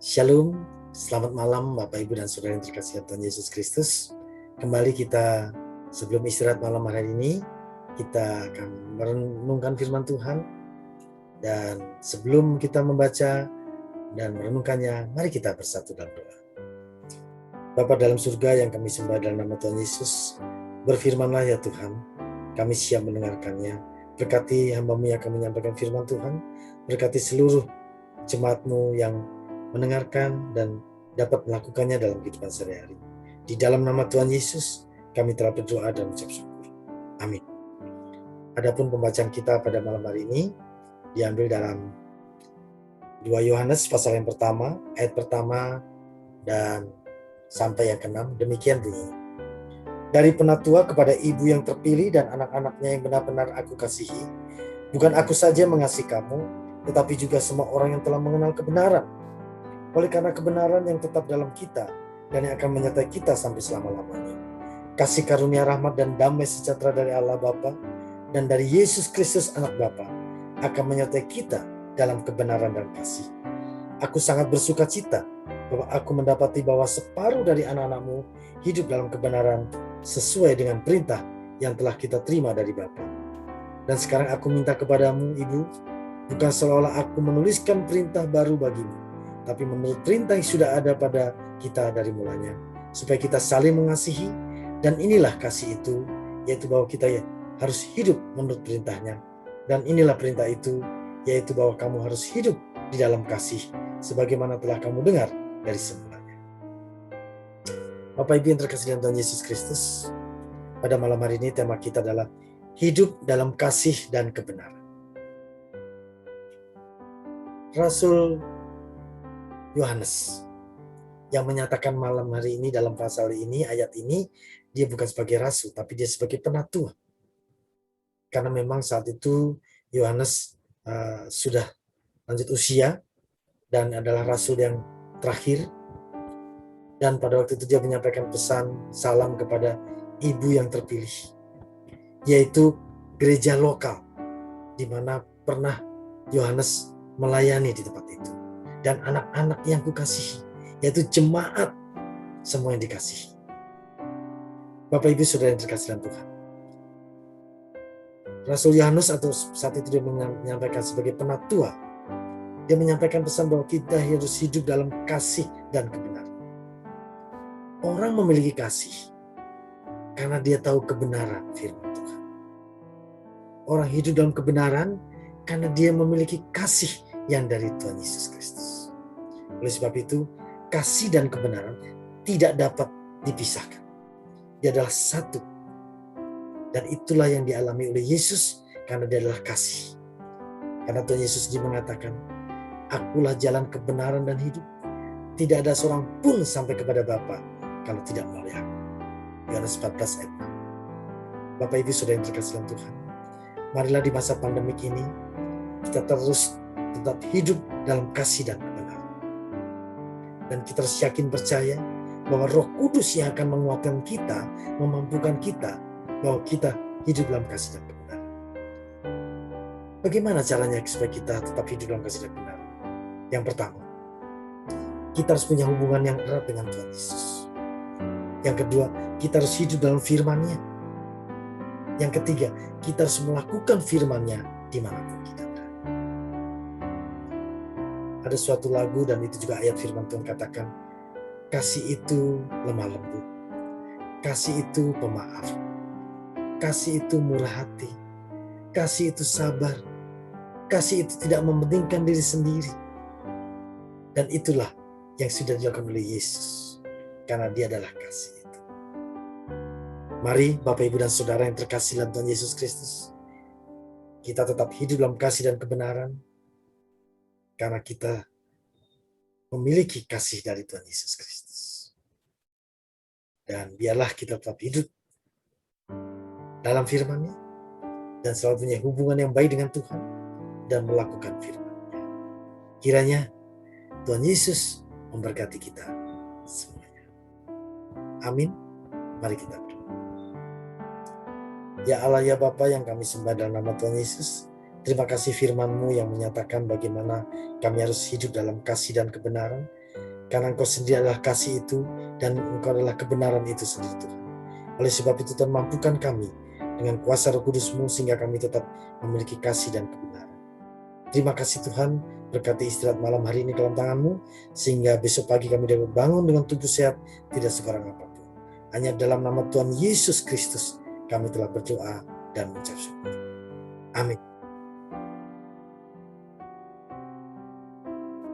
Shalom, selamat malam Bapak Ibu dan Saudara yang terkasih Tuhan Yesus Kristus. Kembali kita sebelum istirahat malam hari ini, kita akan merenungkan firman Tuhan. Dan sebelum kita membaca dan merenungkannya, mari kita bersatu dalam doa. Bapa dalam surga yang kami sembah dalam nama Tuhan Yesus, berfirmanlah ya Tuhan, kami siap mendengarkannya. Berkati hamba-Mu yang akan menyampaikan firman Tuhan, berkati seluruh jemaat-Mu yang mendengarkan dan dapat melakukannya dalam kehidupan sehari-hari. Di dalam nama Tuhan Yesus, kami telah berdoa dan mengucap syukur. Amin. Adapun pembacaan kita pada malam hari ini diambil dalam 2 Yohanes pasal yang pertama, ayat pertama dan sampai yang ke-6. Demikian bunyinya. Dari penatua kepada ibu yang terpilih dan anak-anaknya yang benar-benar aku kasihi, bukan aku saja mengasihi kamu, tetapi juga semua orang yang telah mengenal kebenaran. Oleh karena kebenaran yang tetap dalam kita dan yang akan menyertai kita sampai selama-lamanya. Kasih karunia rahmat dan damai sejahtera dari Allah Bapa dan dari Yesus Kristus anak Bapa akan menyertai kita dalam kebenaran dan kasih. Aku sangat bersuka cita bahwa aku mendapati bahwa separuh dari anak-anakmu hidup dalam kebenaran sesuai dengan perintah yang telah kita terima dari Bapa. Dan sekarang aku minta kepadamu, Ibu, bukan seolah-olah aku menuliskan perintah baru bagimu, tapi menurut perintah yang sudah ada pada kita dari mulanya, supaya kita saling mengasihi. Dan inilah kasih itu, yaitu bahwa kita harus hidup menurut perintahnya. Dan inilah perintah itu, yaitu bahwa kamu harus hidup di dalam kasih, sebagaimana telah kamu dengar dari semulanya. Bapak Ibu yang terkasih dalam Tuhan Yesus Kristus, pada malam hari ini tema kita adalah hidup dalam kasih dan kebenaran. Rasul Yohanes yang menyatakan malam hari ini dalam pasal ini, ayat ini, dia bukan sebagai rasul, tapi dia sebagai penatua. Karena memang saat itu Yohanes sudah lanjut usia dan adalah rasul yang terakhir. Dan pada waktu itu dia menyampaikan pesan salam kepada ibu yang terpilih, yaitu gereja lokal di mana pernah Yohanes melayani di tempat itu. Dan anak-anak yang kukasihi, yaitu jemaat semua yang dikasihi. Bapak Ibu Saudara yang terkasih dalam Tuhan, Rasul Yohanes atau saat itu dia menyampaikan sebagai penatua, dia menyampaikan pesan bahwa kita harus hidup dalam kasih dan kebenaran. Orang memiliki kasih karena dia tahu kebenaran firman Tuhan. Orang hidup dalam kebenaran karena dia memiliki kasih yang dari Tuhan Yesus Kristus. Oleh sebab itu, kasih dan kebenaran tidak dapat dipisahkan. Dia adalah satu. Dan itulah yang dialami oleh Yesus karena dia adalah kasih. Karena Tuhan Yesus dia mengatakan, akulah jalan kebenaran dan hidup. Tidak ada seorang pun sampai kepada Bapa kalau tidak melalui aku. Yohanes 14 ayat 6. Bapak Ibu Saudara yang terkasih dalam Tuhan, marilah di masa pandemik ini kita terus tetap hidup dalam kasih dan kebenaran. Dan kita harus yakin percaya bahwa Roh Kudus yang akan menguatkan kita, memampukan kita bahwa kita hidup dalam kasih dan kebenaran. Bagaimana caranya supaya kita tetap hidup dalam kasih dan kebenaran? Yang pertama, kita harus punya hubungan yang erat dengan Tuhan Yesus. Yang kedua, kita harus hidup dalam firman-Nya. Yang ketiga, kita harus melakukan firman-Nya dimanapun kita berada. Ada suatu lagu dan itu juga ayat firman Tuhan katakan, kasih itu lemah lembut, kasih itu pemaaf, kasih itu murah hati, kasih itu sabar, kasih itu tidak mementingkan diri sendiri. Dan itulah yang sudah dilakukan oleh Yesus, karena dia adalah kasih itu. Mari Bapak Ibu dan Saudara yang terkasih dalam Tuhan Yesus Kristus, kita tetap hidup dalam kasih dan kebenaran, karena kita memiliki kasih dari Tuhan Yesus Kristus. Dan biarlah kita tetap hidup dalam firman-Nya dan selalu punya hubungan yang baik dengan Tuhan dan melakukan firman-Nya. Kiranya Tuhan Yesus memberkati kita semuanya. Amin. Mari kita berdoa. Ya Allah, ya Bapa yang kami sembah dalam nama Tuhan Yesus, terima kasih firman-Mu yang menyatakan bagaimana kami harus hidup dalam kasih dan kebenaran. karena Engkau sendiri adalah kasih itu, dan Engkau adalah kebenaran itu sendiri Tuhan. Oleh sebab itu Tuhan, mampukan kami dengan kuasa Roh Kudus-Mu sehingga kami tetap memiliki kasih dan kebenaran. Terima kasih Tuhan, berkati istirahat malam hari ini dalam tangan-Mu, sehingga besok pagi kami dapat bangun dengan tubuh sehat, tidak sekurang apapun. Hanya dalam nama Tuhan Yesus Kristus kami telah berdoa dan mengucap syukur. Amin.